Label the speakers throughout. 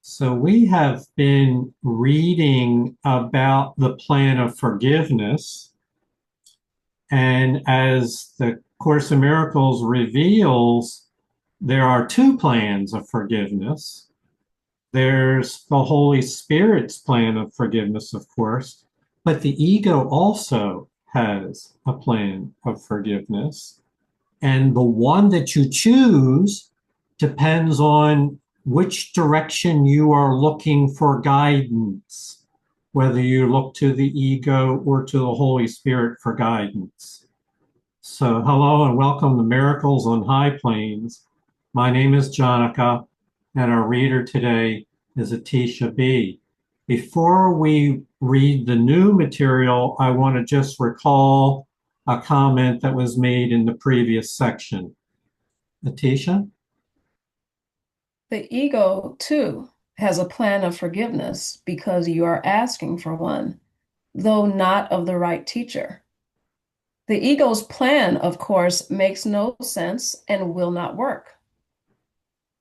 Speaker 1: So we have been reading about the plan of forgiveness. And as the Course in Miracles reveals, there are two plans of forgiveness. There's the Holy Spirit's plan of forgiveness, of course, but the ego also has a plan of forgiveness. And the one that you choose depends on which direction you are looking for guidance, whether you look to the ego or to the Holy Spirit for guidance. So, hello and welcome to Miracles on High Plains. My name is Jonica, and our reader today is Atisha B. Before we read the new material, I want to just recall a comment that was made in the previous section. Atisha?
Speaker 2: The ego, too, has a plan of forgiveness because you are asking for one, though not of the right teacher. The ego's plan, of course, makes no sense and will not work.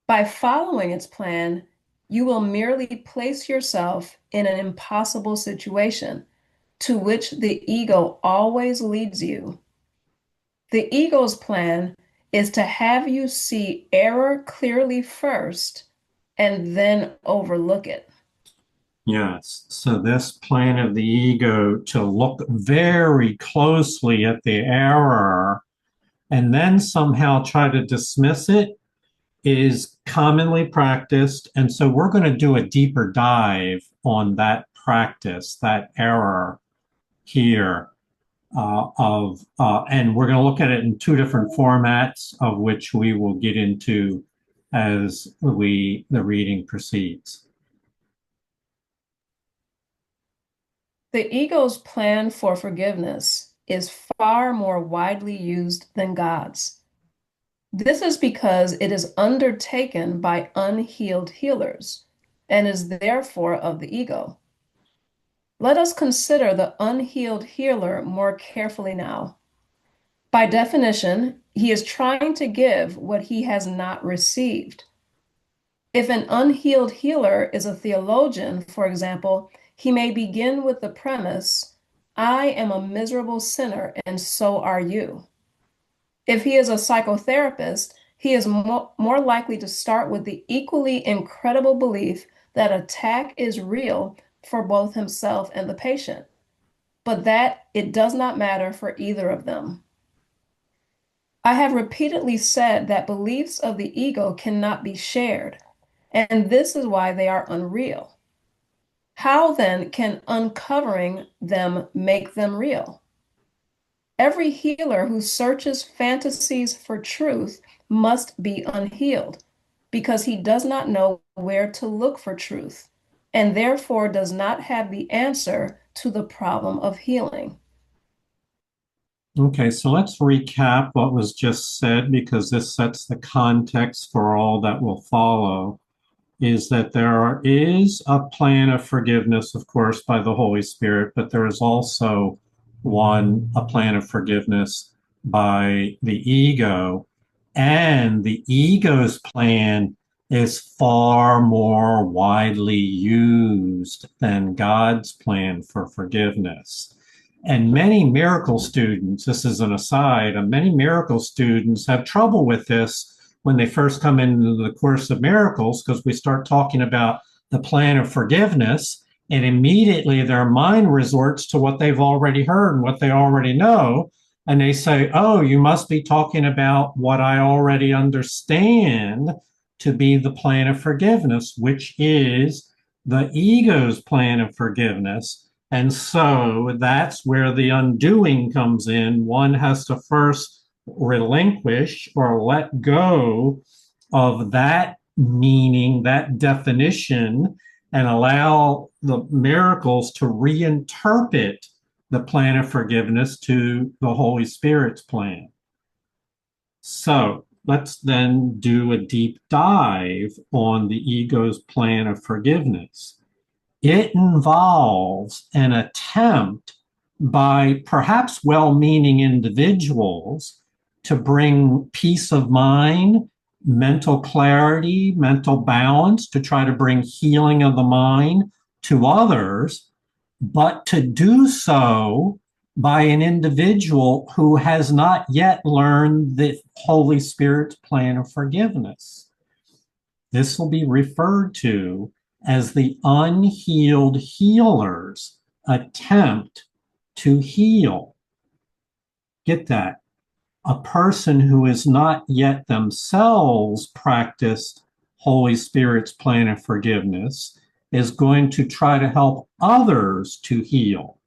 Speaker 2: By following its plan, you will merely place yourself in an impossible situation to which the ego always leads you. The ego's plan is to have you see error clearly first and then overlook it.
Speaker 1: Yes. So this plan of the ego to look very closely at the error and then somehow try to dismiss it is commonly practiced. And so we're going to do a deeper dive on that practice, that error here and we're going to look at it in two different formats of which we will get into as the reading proceeds.
Speaker 2: The ego's plan for forgiveness is far more widely used than God's. This is because it is undertaken by unhealed healers and is therefore of the ego. Let us consider the unhealed healer more carefully now. By definition, he is trying to give what he has not received. If an unhealed healer is a theologian, for example, he may begin with the premise, I am a miserable sinner and so are you. If he is a psychotherapist, he is more likely to start with the equally incredible belief that attack is real for both himself and the patient, but that it does not matter for either of them. I have repeatedly said that beliefs of the ego cannot be shared, and this is why they are unreal. How then can uncovering them make them real? Every healer who searches fantasies for truth must be unhealed because he does not know where to look for truth and therefore does not have the answer to the problem of healing.
Speaker 1: Okay, so let's recap what was just said because this sets the context for all that will follow. Is that is a plan of forgiveness, of course, by the Holy Spirit, but there is also a plan of forgiveness by the ego. And the ego's plan is far more widely used than God's plan for forgiveness. And many miracle students, this is an aside, many miracle students have trouble with this when they first come into the Course of Miracles, because we start talking about the plan of forgiveness, and immediately their mind resorts to what they've already heard and what they already know. And they say, oh, you must be talking about what I already understand to be the plan of forgiveness, which is the ego's plan of forgiveness. And so that's where the undoing comes in. One has to first relinquish or let go of that meaning, that definition, and allow the miracles to reinterpret the plan of forgiveness to the Holy Spirit's plan. So let's then do a deep dive on the ego's plan of forgiveness. It involves an attempt by perhaps well meaning individuals to bring peace of mind mental clarity, mental balance, to try to bring healing of the mind to others, but to do so by an individual who has not yet learned the Holy Spirit's plan of forgiveness. This will be referred to as the unhealed healer's attempt to heal. Get that? A person who has not yet themselves practiced Holy Spirit's plan of forgiveness is going to try to help others to heal.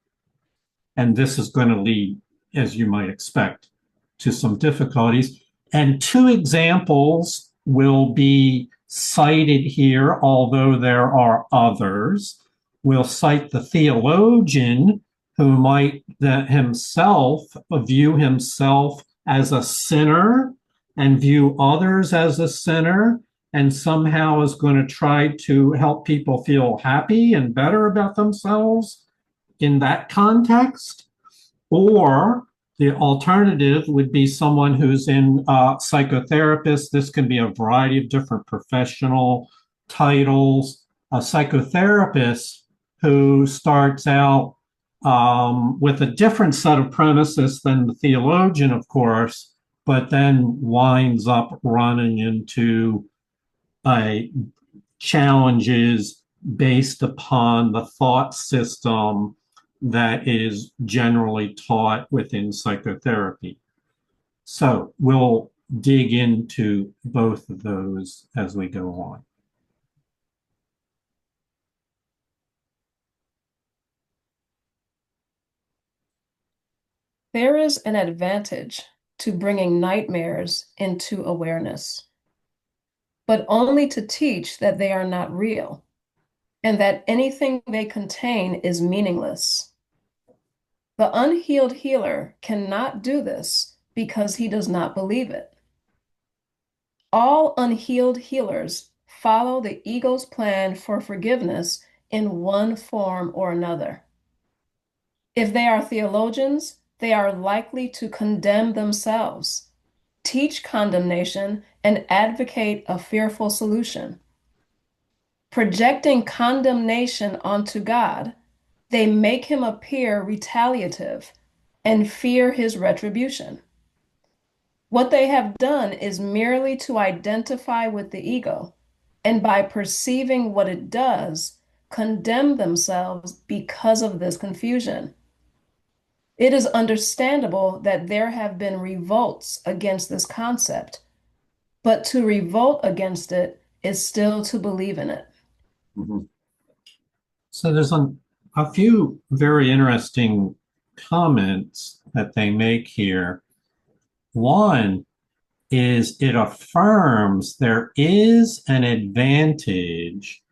Speaker 1: And this is going to lead, as you might expect, to some difficulties. And two examples will be cited here, although there are others. We'll cite the theologian who might himself view himself as a sinner and view others as a sinner, and somehow is going to try to help people feel happy and better about themselves in that context. Or the alternative would be someone who's in psychotherapist. This can be a variety of different professional titles. A psychotherapist who starts out with a different set of premises than the theologian, of course, but then winds up running into challenges based upon the thought system that is generally taught within psychotherapy. So we'll dig into both of those as we go on.
Speaker 2: There is an advantage to bringing nightmares into awareness, but only to teach that they are not real and that anything they contain is meaningless. The unhealed healer cannot do this because he does not believe it. All unhealed healers follow the ego's plan for forgiveness in one form or another. If they are theologians, they are likely to condemn themselves, teach condemnation, and advocate a fearful solution. Projecting condemnation onto God, they make him appear retaliative and fear his retribution. What they have done is merely to identify with the ego, and by perceiving what it does, condemn themselves because of this confusion. It is understandable that there have been revolts against this concept, but to revolt against it is still to believe in it.
Speaker 1: Mm-hmm. So there's a few very interesting comments that they make here. One is it affirms there is an advantage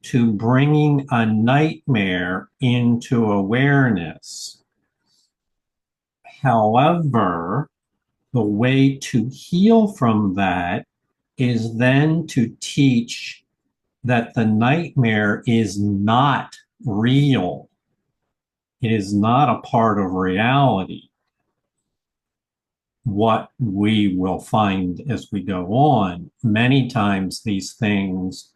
Speaker 1: to bringing a nightmare into awareness. However, the way to heal from that is then to teach that the nightmare is not real. It is not a part of reality. What we will find as we go on, many times these things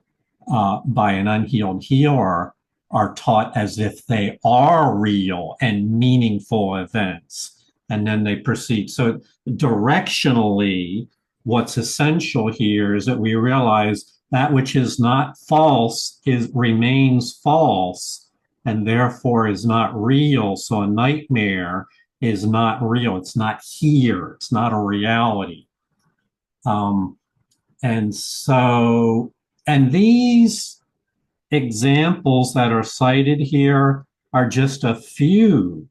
Speaker 1: by an unhealed healer are taught as if they are real and meaningful events. And then they proceed. So directionally, what's essential here is that we realize that which is not false remains false and therefore is not real. So a nightmare is not real. It's not here. It's not a reality. And so, and these examples that are cited here are just a few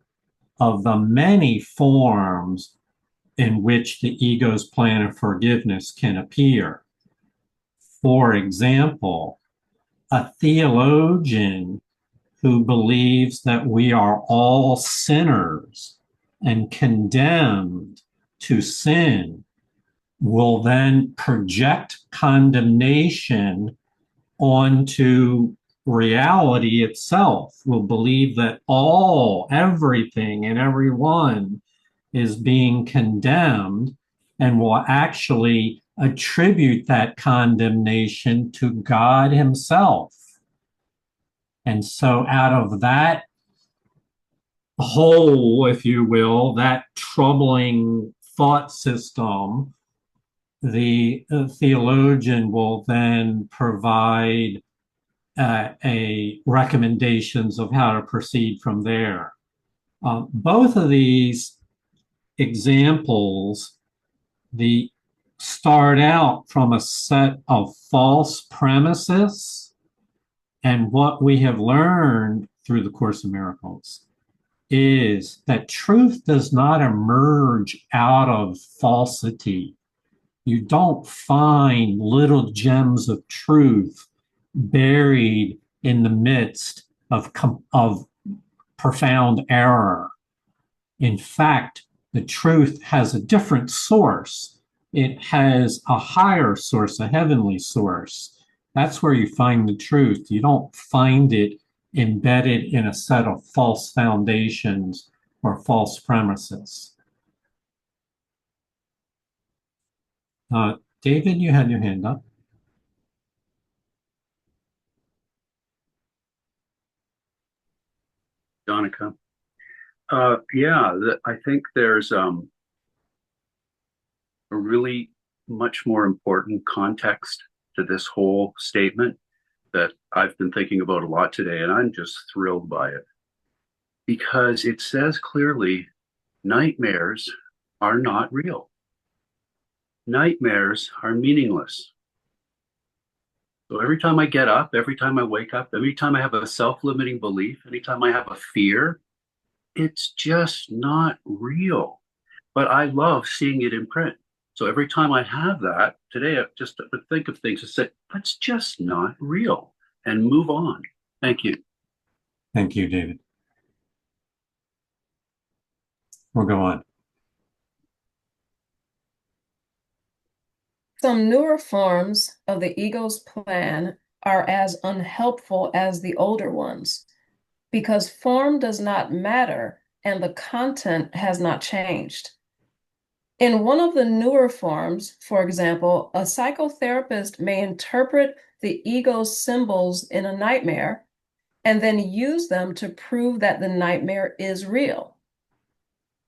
Speaker 1: of the many forms in which the ego's plan of forgiveness can appear. For example, a theologian who believes that we are all sinners and condemned to sin will then project condemnation onto reality itself, will believe that everything and everyone is being condemned, and will actually attribute that condemnation to God Himself. And so, out of that hole, if you will, that troubling thought system, the theologian will then provide a recommendations of how to proceed from there. Both of these examples, the start out from a set of false premises, and what we have learned through the Course of Miracles is that truth does not emerge out of falsity. You don't find little gems of truth buried in the midst of profound error. In fact, the truth has a different source. It has a higher source, a heavenly source. That's where you find the truth. You don't find it embedded in a set of false foundations or false premises. David, you had your hand up.
Speaker 3: Donica. I think there's a really much more important context to this whole statement that I've been thinking about a lot today, and I'm just thrilled by it because it says clearly nightmares are not real. Nightmares are meaningless. So every time I get up, every time I wake up, every time I have a self-limiting belief, anytime I have a fear, it's just not real. But I love seeing it in print. So every time I have that, today I just think of things and say, that's just not real, and move on. Thank you.
Speaker 1: Thank you, David. We'll go on.
Speaker 2: Some newer forms of the ego's plan are as unhelpful as the older ones because form does not matter and the content has not changed. In one of the newer forms, for example, a psychotherapist may interpret the ego's symbols in a nightmare and then use them to prove that the nightmare is real.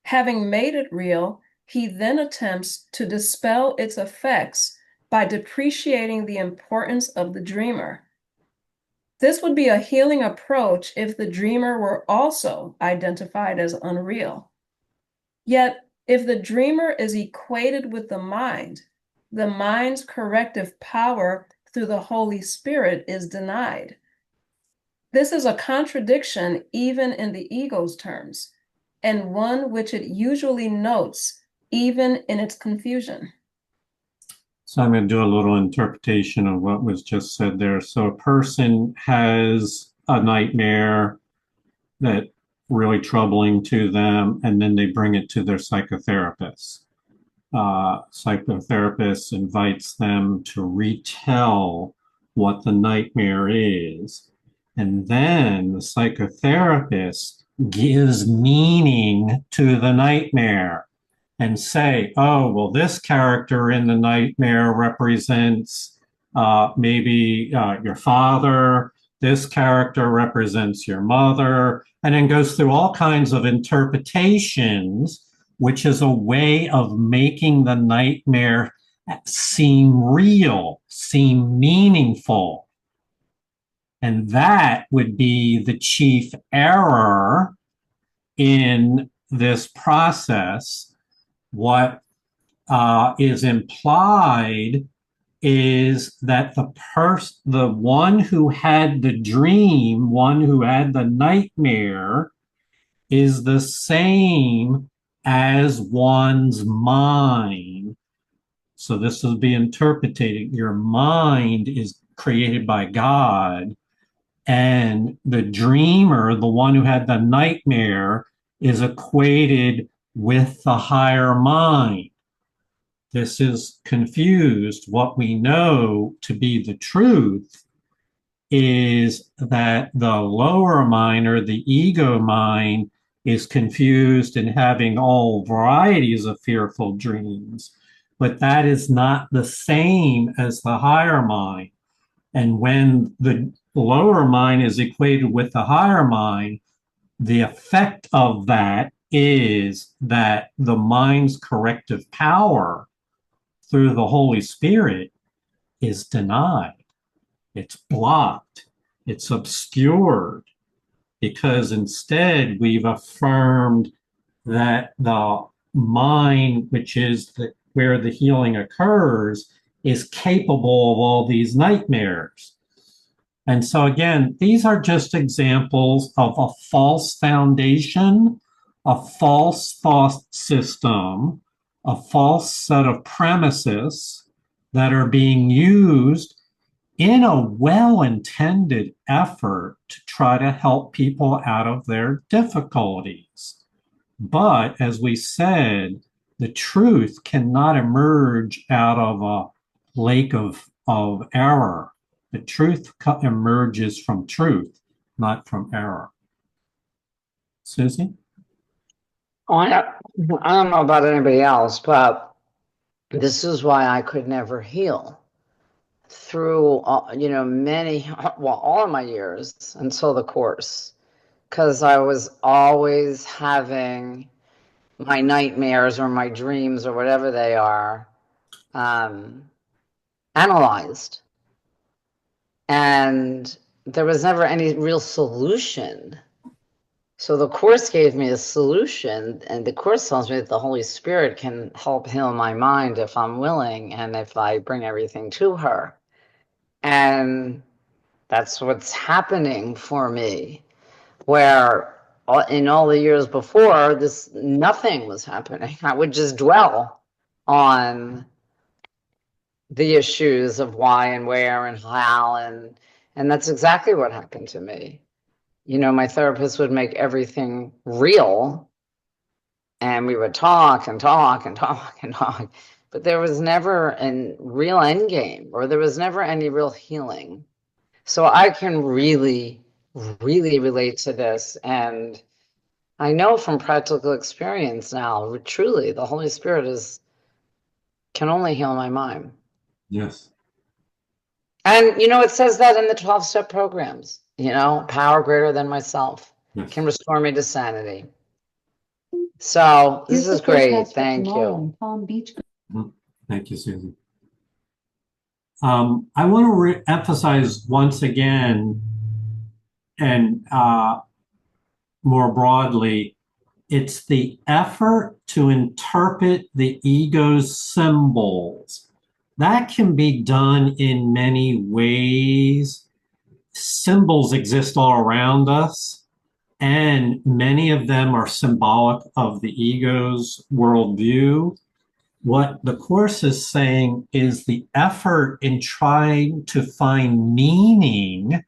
Speaker 2: Having made it real, he then attempts to dispel its effects by depreciating the importance of the dreamer. This would be a healing approach if the dreamer were also identified as unreal. Yet, if the dreamer is equated with the mind's corrective power through the Holy Spirit is denied. This is a contradiction even in the ego's terms, and one which it usually notes even in its confusion.
Speaker 1: So I'm going to do a little interpretation of what was just said there. So a person has a nightmare that really troubling to them, and then they bring it to their psychotherapist. Psychotherapist invites them to retell what the nightmare is. And then the psychotherapist gives meaning to the nightmare and say, oh, well, this character in the nightmare represents maybe your father. This character represents your mother, and then goes through all kinds of interpretations, which is a way of making the nightmare seem real, seem meaningful. And that would be the chief error in this process. What is implied is that the one who had the dream, one who had the nightmare, is the same as one's mind. So this will be interpreted. Your mind is created by God, and the dreamer, the one who had the nightmare, is equated with the higher mind. This is confused. What we know to be the truth is that the lower mind, or the ego mind, is confused and having all varieties of fearful dreams. but that is not the same as the higher mind. And when the lower mind is equated with the higher mind, the effect of that is that the mind's corrective power through the Holy Spirit is denied. It's blocked. It's obscured because instead we've affirmed that the mind, which is where the healing occurs, is capable of all these nightmares. And so, again, these are just examples of a false foundation, a false thought system, a false set of premises that are being used in a well-intended effort to try to help people out of their difficulties. But as we said, the truth cannot emerge out of a lake of error. The truth emerges from truth, not from error. Susie?
Speaker 4: I don't know about anybody else, but this is why I could never heal through, all of my years until the course, because I was always having my nightmares or my dreams or whatever they are analyzed. And there was never any real solution. So the Course gave me a solution, and the Course tells me that the Holy Spirit can help heal my mind if I'm willing and if I bring everything to her. And that's what's happening for me, where in all the years before, nothing was happening. I would just dwell on the issues of why and where and how, and that's exactly what happened to me. My therapist would make everything real, and we would talk and talk and talk and talk, but there was never a real end game, or there was never any real healing. So I can really, really relate to this, and I know from practical experience now, truly, the Holy Spirit can only heal my mind.
Speaker 1: Yes.
Speaker 4: And, it says that in the 12-step programs, power greater than myself can restore me to sanity. So this is great. Thank you.
Speaker 1: Palm Beach. Thank you, Susan. I want to emphasize once again, and more broadly, it's the effort to interpret the ego's symbols. That can be done in many ways. Symbols exist all around us, and many of them are symbolic of the ego's worldview. What the Course is saying is the effort in trying to find meaning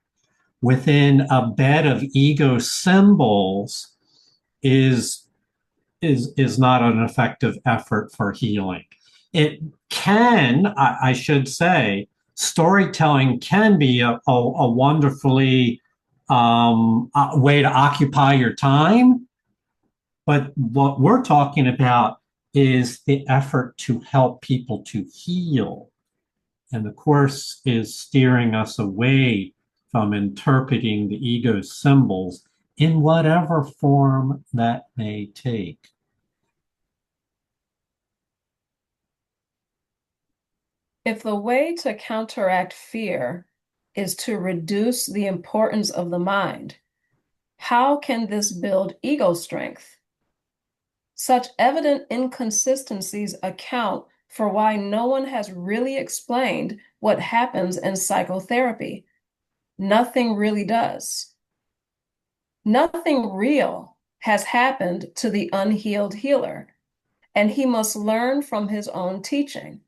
Speaker 1: within a bed of ego symbols is not an effective effort for healing. It can, I should say, storytelling can be a wonderfully way to occupy your time. But what we're talking about is the effort to help people to heal. And the Course is steering us away from interpreting the ego's symbols in whatever form that may take.
Speaker 2: If the way to counteract fear is to reduce the importance of the mind, how can this build ego strength? Such evident inconsistencies account for why no one has really explained what happens in psychotherapy. Nothing really does. Nothing real has happened to the unhealed healer, and he must learn from his own teaching.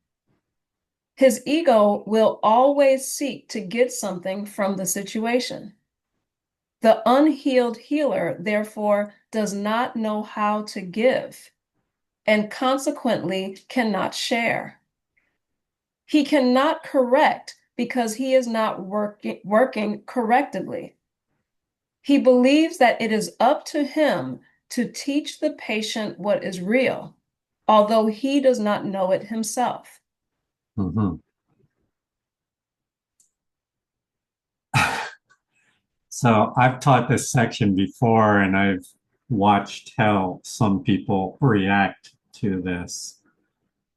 Speaker 2: His ego will always seek to get something from the situation. The unhealed healer, therefore, does not know how to give, and consequently cannot share. He cannot correct because he is not working correctly. He believes that it is up to him to teach the patient what is real, although he does not know it himself.
Speaker 1: Mm-hmm. So I've taught this section before, and I've watched how some people react to this.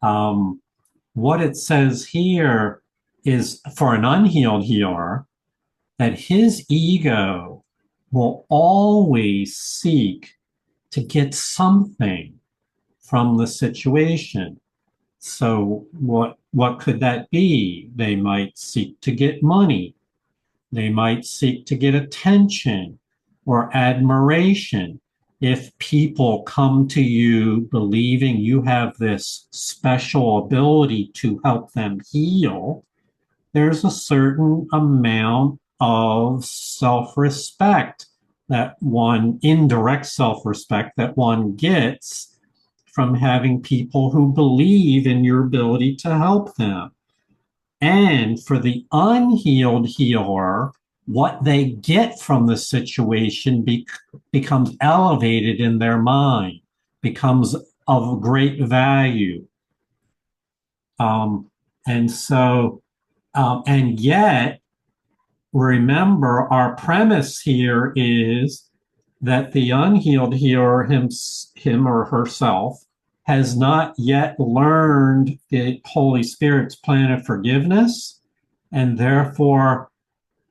Speaker 1: What it says here is for an unhealed healer that his ego will always seek to get something from the situation. So what could that be? They might seek to get money. They might seek to get attention or admiration. If people come to you believing you have this special ability to help them heal, there's a certain amount of self-respect that one, indirect self-respect that one gets from having people who believe in your ability to help them. And for the unhealed healer, what they get from the situation becomes elevated in their mind, becomes of great value. Um, and so, and yet, remember, our premise here is that the unhealed healer, him or herself, has not yet learned the Holy Spirit's plan of forgiveness, and therefore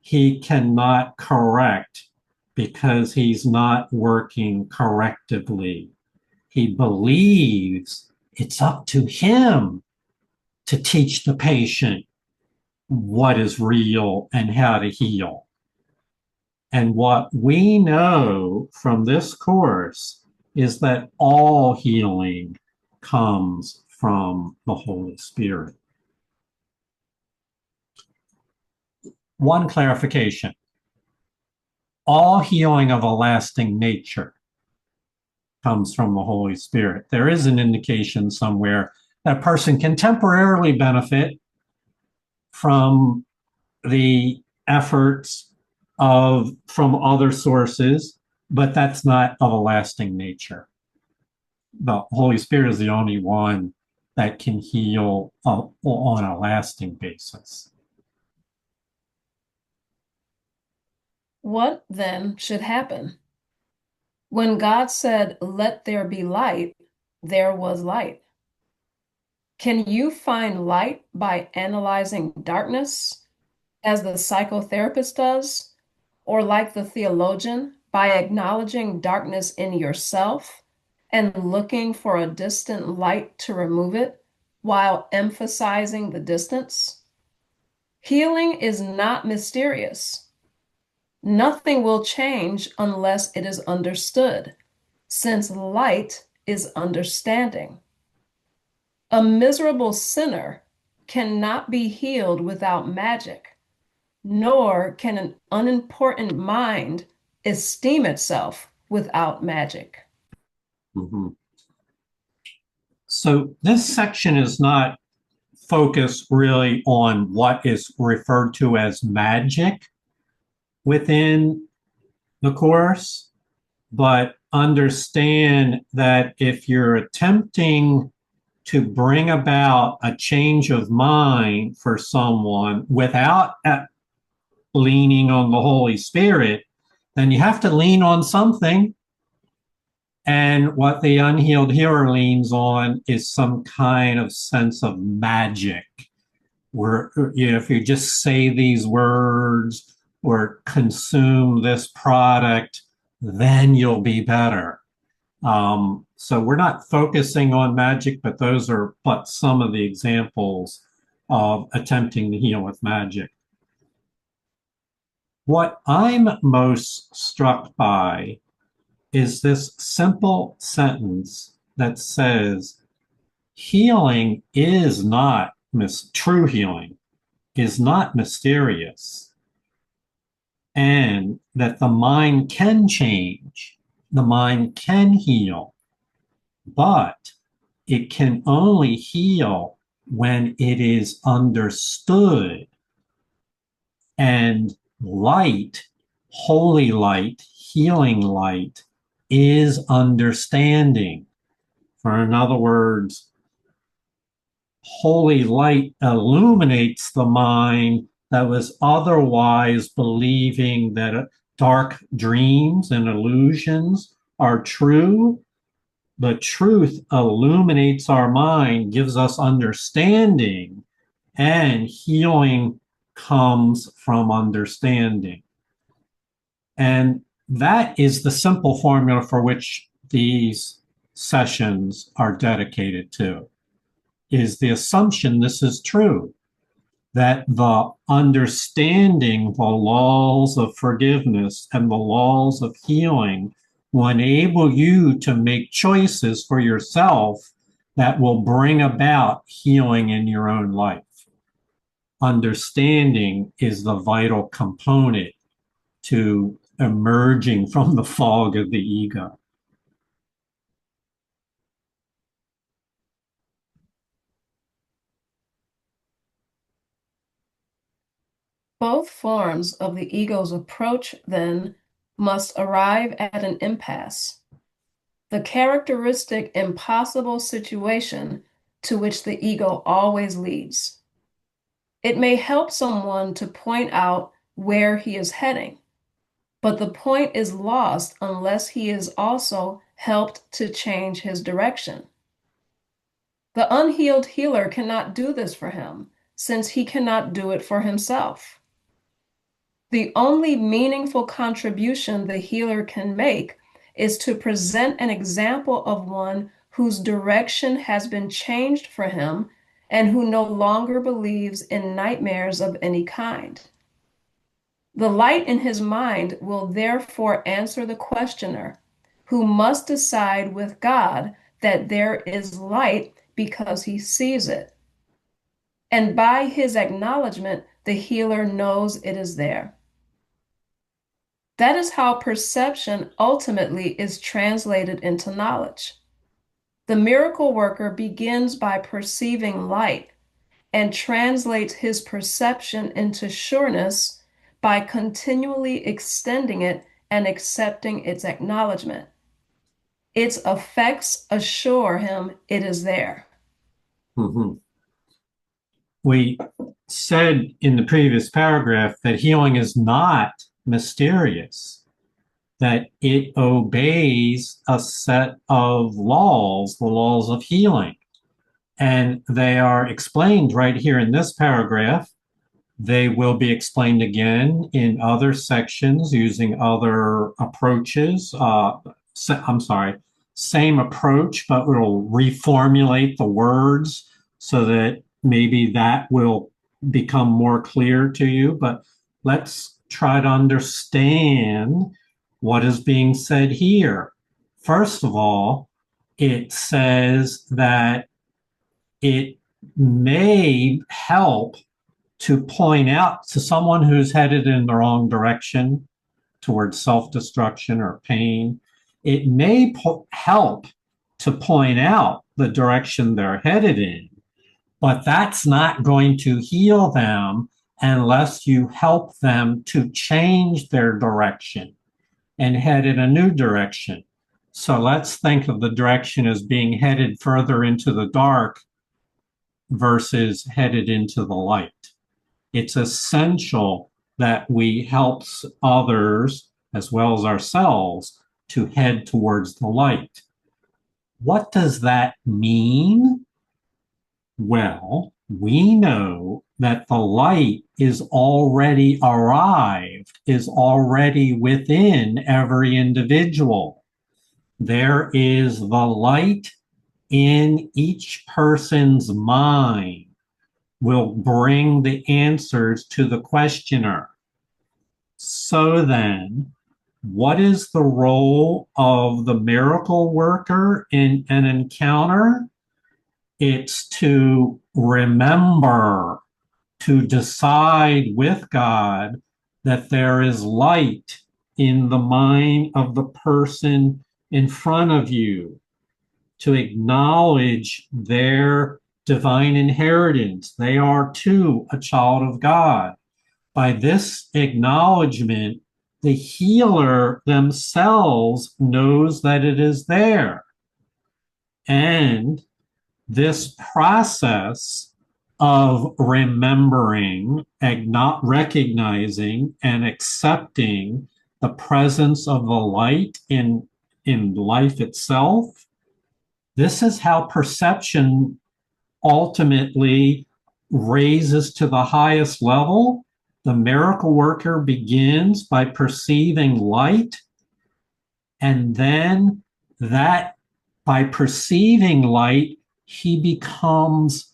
Speaker 1: he cannot correct because he's not working correctively. He believes it's up to him to teach the patient what is real and how to heal. And what we know from this course is that all healing comes from the Holy Spirit. One clarification. All healing of a lasting nature comes from the Holy Spirit. There is an indication somewhere that a person can temporarily benefit from the efforts from other sources, but that's not of a lasting nature. The Holy Spirit is the only one that can heal on a lasting basis.
Speaker 2: What then should happen? When God said, "Let there be light," there was light. Can you find light by analyzing darkness, as the psychotherapist does, or like the theologian, by acknowledging darkness in yourself and looking for a distant light to remove it while emphasizing the distance? Healing is not mysterious. Nothing will change unless it is understood, since light is understanding. A miserable sinner cannot be healed without magic, nor can an unimportant mind esteem itself without magic.
Speaker 1: Mm-hmm. So this section is not focused really on what is referred to as magic within the course, but understand that if you're attempting to bring about a change of mind for someone without leaning on the Holy Spirit, then you have to lean on something. And what the unhealed healer leans on is some kind of sense of magic. Where, if you just say these words or consume this product, then you'll be better. So we're not focusing on magic, but those are but some of the examples of attempting to heal with magic. What I'm most struck by is this simple sentence that says, healing is not, true healing is not mysterious, and that the mind can change, the mind can heal, but it can only heal when it is understood. And light, holy light, healing light, is understanding. Or in other words, holy light illuminates the mind that was otherwise believing that dark dreams and illusions are true. The truth illuminates our mind, gives us understanding, and healing comes from understanding. And that is the simple formula for which these sessions are dedicated to, is the assumption this is true, that the understanding the laws of forgiveness and the laws of healing will enable you to make choices for yourself that will bring about healing in your own life. Understanding is the vital component to emerging from the fog of the ego.
Speaker 2: Both forms of the ego's approach, then, must arrive at an impasse, the characteristic impossible situation to which the ego always leads. It may help someone to point out where he is heading, but the point is lost unless he is also helped to change his direction. The unhealed healer cannot do this for him, since he cannot do it for himself. The only meaningful contribution the healer can make is to present an example of one whose direction has been changed for him and who no longer believes in nightmares of any kind. The light in his mind will therefore answer the questioner, who must decide with God that there is light because he sees it. And by his acknowledgement, the healer knows it is there. That is how perception ultimately is translated into knowledge. The miracle worker begins by perceiving light and translates his perception into sureness by continually extending it and accepting its acknowledgement. Its effects assure him it is there.
Speaker 1: Mm-hmm. We said in the previous paragraph that healing is not mysterious, that it obeys a set of laws, the laws of healing. And they are explained right here in this paragraph. They will be explained again in other sections using other approaches. Same approach, but we'll reformulate the words so that maybe that will become more clear to you. But let's try to understand what is being said here. First of all, it says that it may help to point out to someone who's headed in the wrong direction towards self-destruction or pain, it may help to point out the direction they're headed in, but that's not going to heal them unless you help them to change their direction and head in a new direction. So let's think of the direction as being headed further into the dark versus headed into the light. It's essential that we help others as well as ourselves to head towards the light. What does that mean? Well, we know that the light is already arrived, is already within every individual. There is the light in each person's mind will bring the answers to the questioner. So then, what is the role of the miracle worker in an encounter? It's to remember, to decide with God that there is light in the mind of the person in front of you, to acknowledge their divine inheritance. They are too a child of God. By this acknowledgement, the healer themselves knows that it is there. And this process of remembering, recognizing, and accepting the presence of the light in life itself, this is how perception ultimately raises to the highest level. The miracle worker begins by perceiving light, and then that by perceiving light, he becomes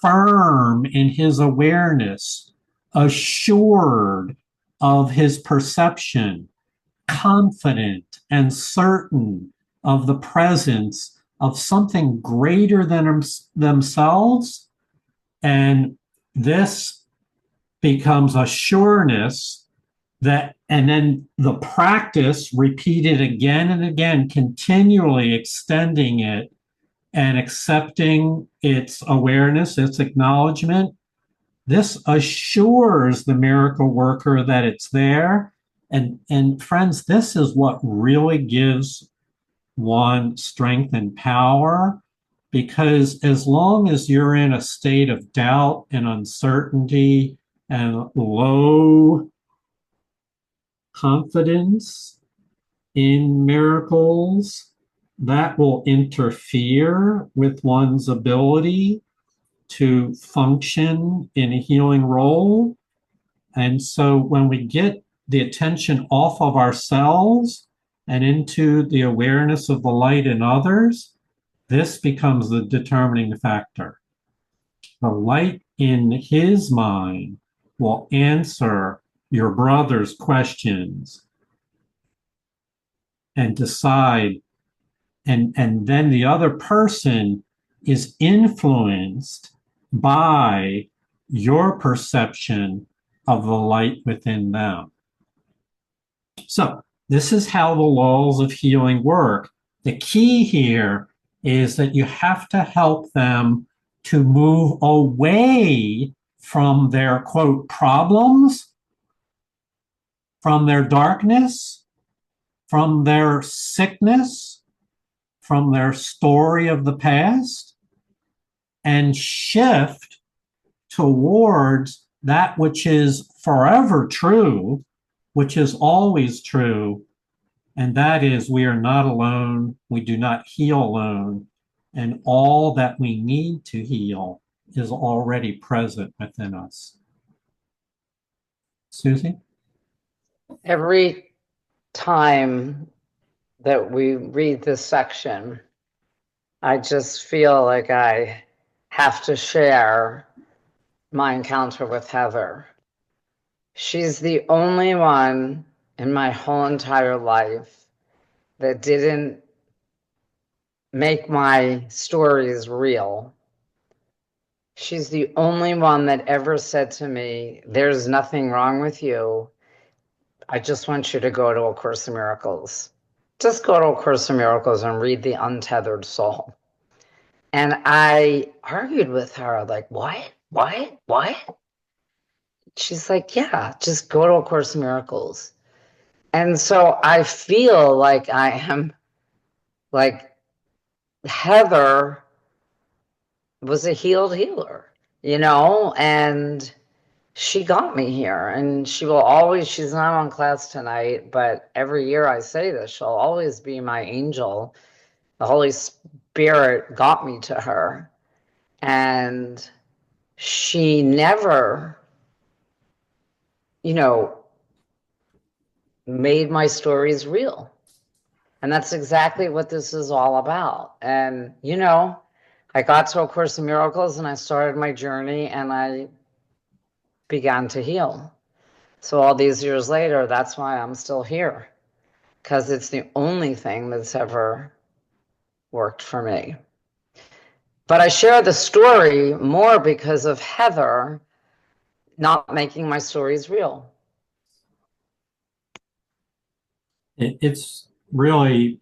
Speaker 1: firm in his awareness, assured of his perception, confident and certain of the presence of something greater than themselves. And this becomes a sureness that, and then the practice repeated again and again, continually extending it and accepting its awareness, its acknowledgement. This assures the miracle worker that it's there. And friends, this is what really gives one strength and power, because as long as you're in a state of doubt and uncertainty and low confidence in miracles, that will interfere with one's ability to function in a healing role. And so when we get the attention off of ourselves and into the awareness of the light in others, this becomes the determining factor. The light in his mind will answer your brother's questions and decide, and then the other person is influenced by your perception of the light within them. So this is how the laws of healing work. The key here is that you have to help them to move away from their, quote, problems, from their darkness, from their sickness, from their story of the past, and shift towards that which is forever true, which is always true, and that is we are not alone, we do not heal alone, and all that we need to heal is already present within us. Susie?
Speaker 4: Every time that we read this section, I just feel like I have to share my encounter with Heather. She's the only one in my whole entire life that didn't make my stories real. She's the only one that ever said to me, there's nothing wrong with you. I just want you to go to A Course in Miracles. Just go to A Course in Miracles and read The Untethered Soul. And I argued with her, like, what? She's like, yeah, just go to A Course in Miracles. And so I feel like I am, like, Heather was a healed healer, and she got me here. And she will always, she's not on class tonight, but every year I say this, she'll always be my angel. The Holy Spirit got me to her. And she never, made my stories real. And that's exactly what this is all about. And, I got to A Course in Miracles and I started my journey and I began to heal. So all these years later, that's why I'm still here, because it's the only thing that's ever worked for me. But I share the story more because of Heather not making my stories real.
Speaker 1: It's really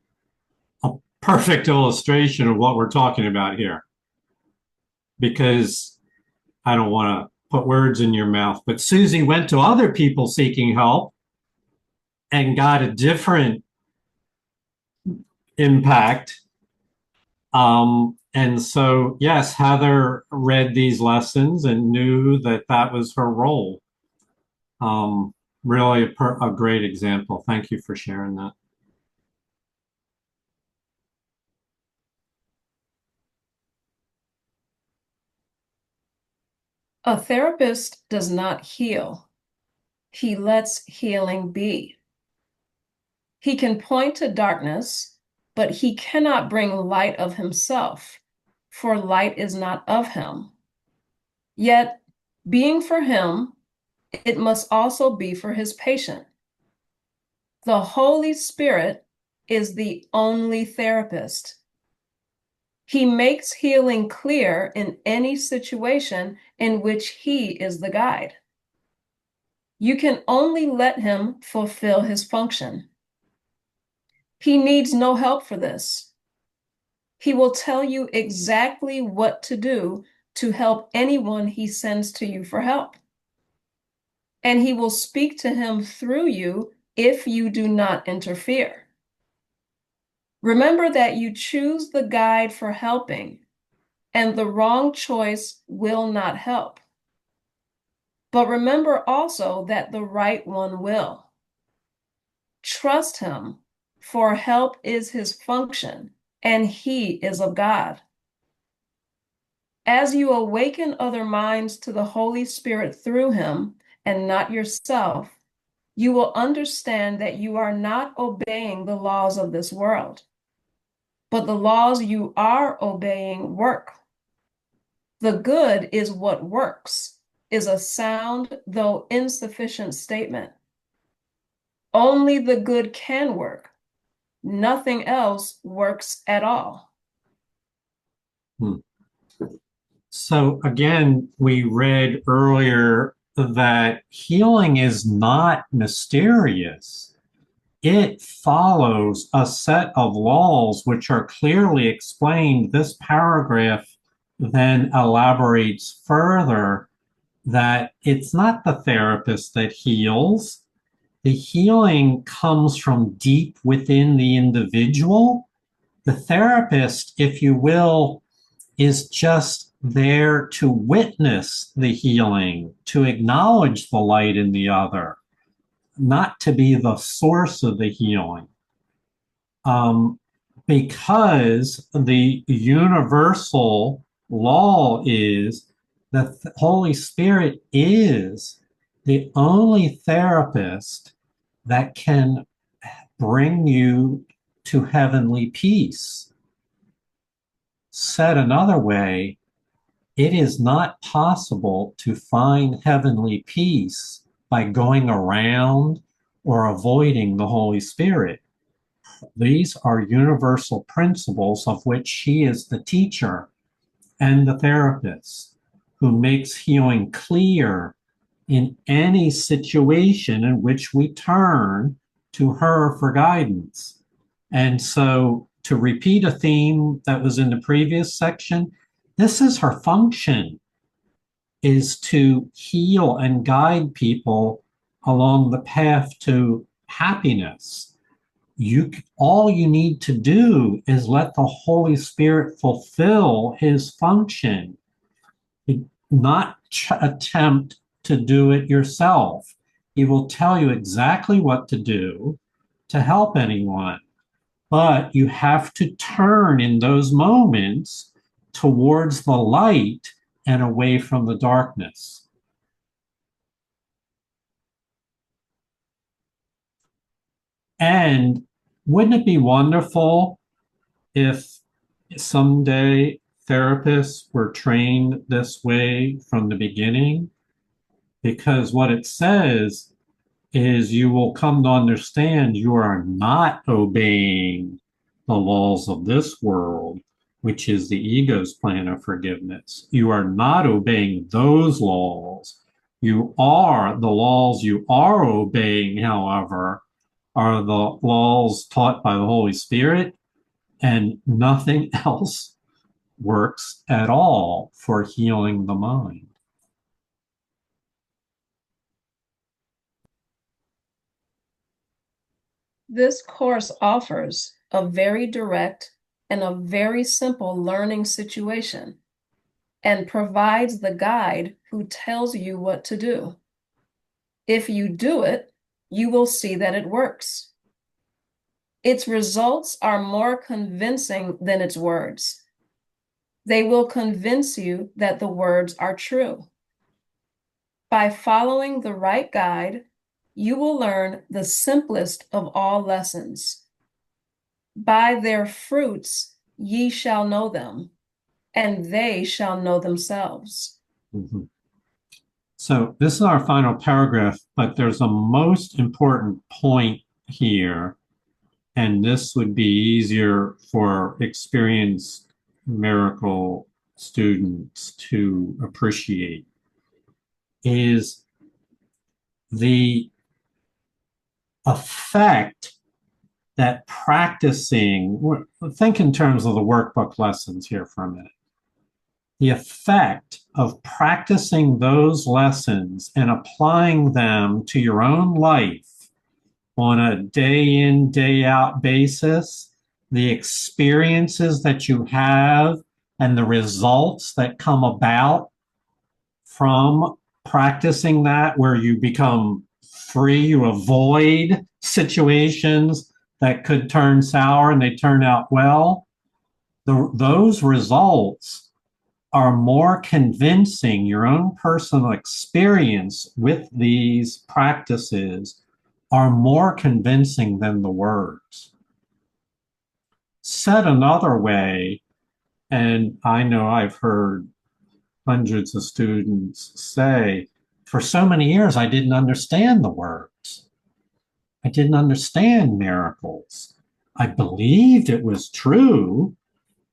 Speaker 1: a perfect illustration of what we're talking about here, because I don't want to put words in your mouth, but Susie went to other people seeking help and got a different impact And so, yes, Heather read these lessons and knew that that was her role. Um, really a great example. Thank you for sharing that.
Speaker 2: A therapist does not heal. He lets healing be. He can point to darkness, but he cannot bring light of himself, for light is not of him. Yet, being for him, it must also be for his patient. The Holy Spirit is the only therapist. He makes healing clear in any situation in which he is the guide. You can only let him fulfill his function. He needs no help for this. He will tell you exactly what to do to help anyone he sends to you for help. And he will speak to him through you if you do not interfere. Remember that you choose the guide for helping, and the wrong choice will not help. But remember also that the right one will. Trust him, for help is his function, and he is of God. As you awaken other minds to the Holy Spirit through him and not yourself, you will understand that you are not obeying the laws of this world, but the laws you are obeying work. The good is what works, is a sound, though insufficient statement. Only the good can work. Nothing else works at all.
Speaker 1: Hmm. So again, we read earlier that healing is not mysterious. It follows a set of laws which are clearly explained. This paragraph then elaborates further that it's not the therapist that heals. The healing comes from deep within the individual. The therapist, if you will, is just there to witness the healing, to acknowledge the light in the other, not to be the source of the healing. Um, because the universal law is that the Holy Spirit is the only therapist that can bring you to heavenly peace. Said another way, it is not possible to find heavenly peace by going around or avoiding the Holy Spirit. These are universal principles of which she is the teacher and the therapist who makes healing clear in any situation in which we turn to her for guidance. And so, to repeat a theme that was in the previous section, this is her function, is to heal and guide people along the path to happiness. All you need to do is let the Holy Spirit fulfill his function, not attempt to do it yourself. He will tell you exactly what to do to help anyone, but you have to turn in those moments towards the light and away from the darkness. And wouldn't it be wonderful if someday therapists were trained this way from the beginning? Because what it says is you will come to understand you are not obeying the laws of this world, which is the ego's plan of forgiveness. You are not obeying those laws. The laws you are obeying, however, are the laws taught by the Holy Spirit, and nothing else works at all for healing the mind.
Speaker 2: This course offers a very direct in a very simple learning situation and provides the guide who tells you what to do. If you do it, you will see that it works. Its results are more convincing than its words. They will convince you that the words are true. By following the right guide, you will learn the simplest of all lessons. By their fruits ye shall know them, and they shall know themselves.
Speaker 1: Mhm. So this is our final paragraph, but there's a most important point here, and this would be easier for experienced miracle students to appreciate, is the effect that practicing, think in terms of the workbook lessons here for a minute, the effect of practicing those lessons and applying them to your own life on a day in, day out basis, the experiences that you have and the results that come about from practicing that, where you become free, you avoid situations that could turn sour and they turn out well. Those results are more convincing. Your own personal experience with these practices are more convincing than the words. Said another way, and I know I've heard hundreds of students say, for so many years, I didn't understand the words. I didn't understand miracles. I believed it was true,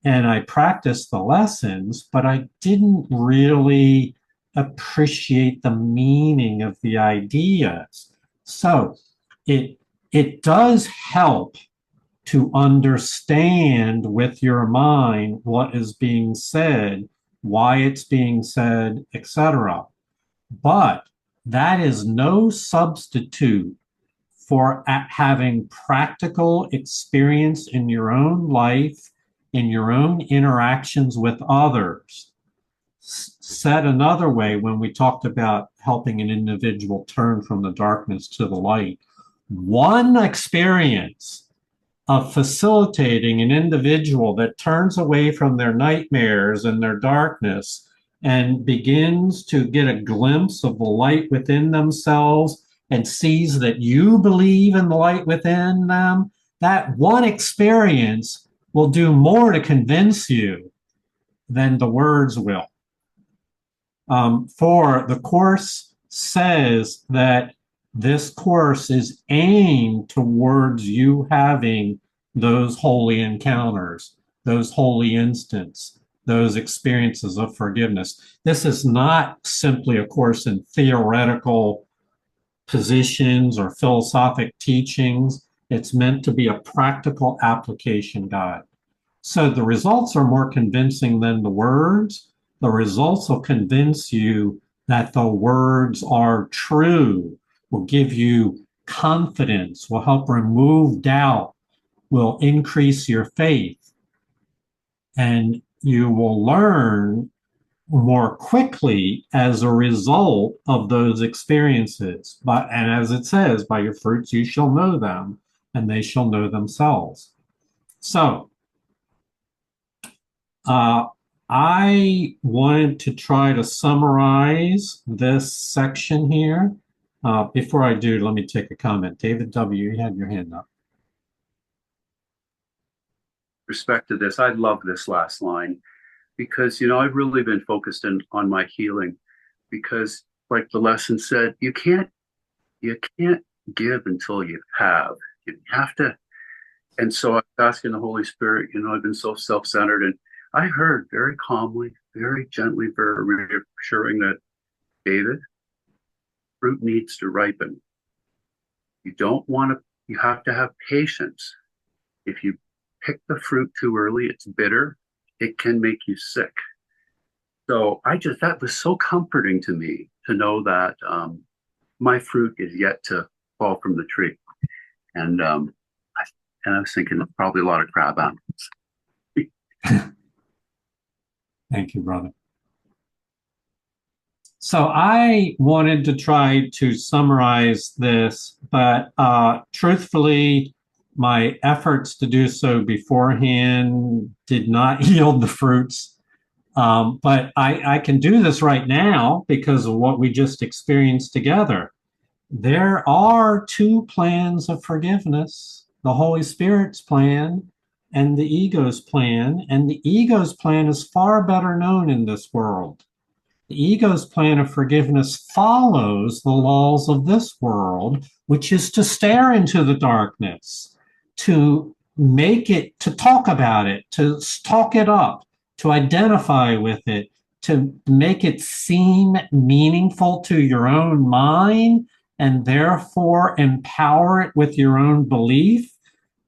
Speaker 1: and I practiced the lessons, but I didn't really appreciate the meaning of the ideas. So it does help to understand with your mind what is being said, why it's being said, etc. But that is no substitute for having practical experience in your own life, in your own interactions with others. Said another way, when we talked about helping an individual turn from the darkness to the light, one experience of facilitating an individual that turns away from their nightmares and their darkness and begins to get a glimpse of the light within themselves and sees that you believe in the light within them, that one experience will do more to convince you than the words will. For the Course says that this course is aimed towards you having those holy encounters, those holy instants, those experiences of forgiveness. This is not simply a course in theoretical positions or philosophic teachings. It's meant to be a practical application guide. So the results are more convincing than the words. The results will convince you that the words are true, will give you confidence, will help remove doubt, will increase your faith. And you will learn more quickly as a result of those experiences. And as it says, by your fruits you shall know them, and they shall know themselves. So I wanted to try to summarize this section here. Before I do, let me take a comment. David W., you had your hand up.
Speaker 3: Respect to this, I love this last line because, I've really been focused on my healing because, like the lesson said, you can't give until you have. You have to. And so I was asking the Holy Spirit, I've been so self-centered, and I heard very calmly, very gently, very reassuring that, David, fruit needs to ripen. You have to have patience. If you pick the fruit too early, it's bitter. It can make you sick. So that was so comforting to me to know that my fruit is yet to fall from the tree. And I was thinking probably a lot of crab apples
Speaker 1: Thank you, brother. So I wanted to try to summarize this, but truthfully, my efforts to do so beforehand did not yield the fruits. But I can do this right now because of what we just experienced together. There are two plans of forgiveness, the Holy Spirit's plan and the ego's plan. And the ego's plan is far better known in this world. The ego's plan of forgiveness follows the laws of this world, which is to stare into the darkness, to make it, to talk about it, to talk it up, to identify with it, to make it seem meaningful to your own mind, and therefore empower it with your own belief.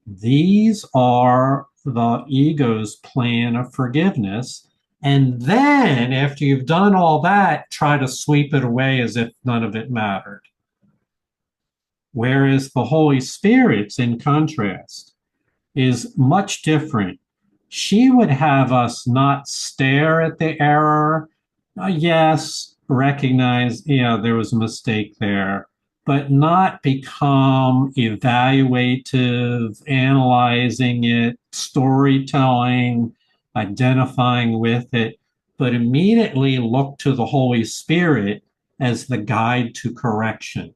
Speaker 1: These are the ego's plan of forgiveness. And then, after you've done all that, try to sweep it away as if none of it mattered. Whereas the Holy Spirit's, in contrast, is much different. She would have us not stare at the error. Yes, recognize, yeah, there was a mistake there, but not become evaluative, analyzing it, storytelling, identifying with it, but immediately look to the Holy Spirit as the guide to correction.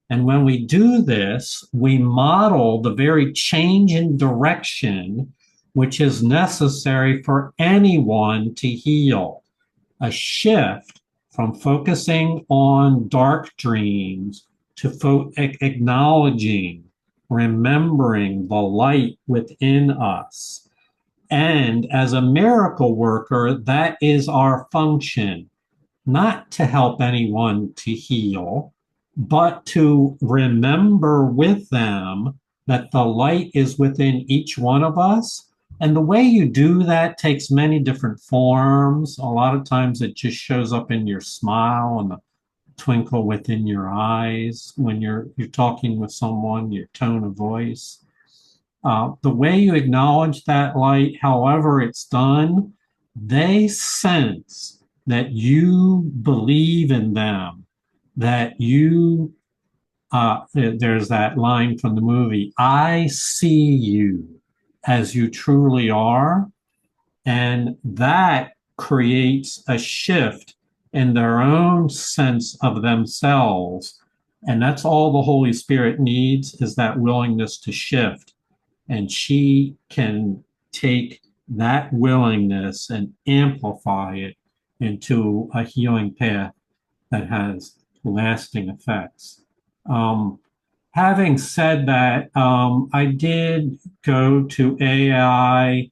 Speaker 1: And when we do this, we model the very change in direction which is necessary for anyone to heal. A shift from focusing on dark dreams to acknowledging, remembering the light within us. And as a miracle worker, that is our function, not to help anyone to heal, but to remember with them that the light is within each one of us. And the way you do that takes many different forms. A lot of times it just shows up in your smile and the twinkle within your eyes when you're talking with someone, your tone of voice. The way you acknowledge that light, however it's done, they sense that you believe in them, that you, there's that line from the movie, I see you as you truly are. And that creates a shift in their own sense of themselves. And that's all the Holy Spirit needs, is that willingness to shift. And she can take that willingness and amplify it into a healing path that has lasting effects. Having said that, I did go to AI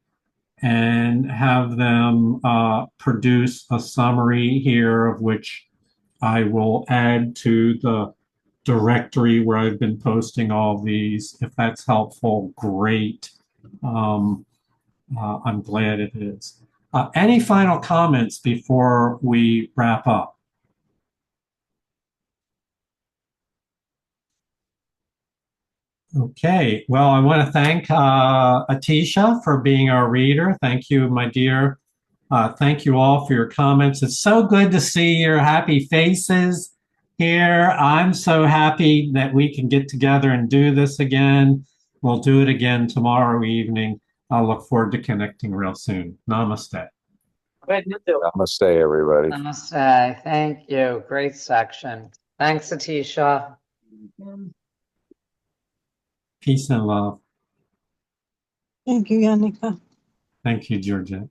Speaker 1: and have them produce a summary here, of which I will add to the directory where I've been posting all these. If that's helpful, great. I'm glad it is. Any final comments before we wrap up? Okay, well, I want to thank Atisha for being our reader. Thank you, my dear. Thank you all for your comments. It's so good to see your happy faces here. I'm so happy that we can get together and do this again. We'll do it again tomorrow evening. I'll look forward to connecting real soon. Namaste.
Speaker 5: Namaste, everybody.
Speaker 4: Namaste. Thank you. Great section. Thanks, Atisha.
Speaker 1: Peace and love.
Speaker 6: Thank you, Yannicka.
Speaker 1: Thank you, Georgette.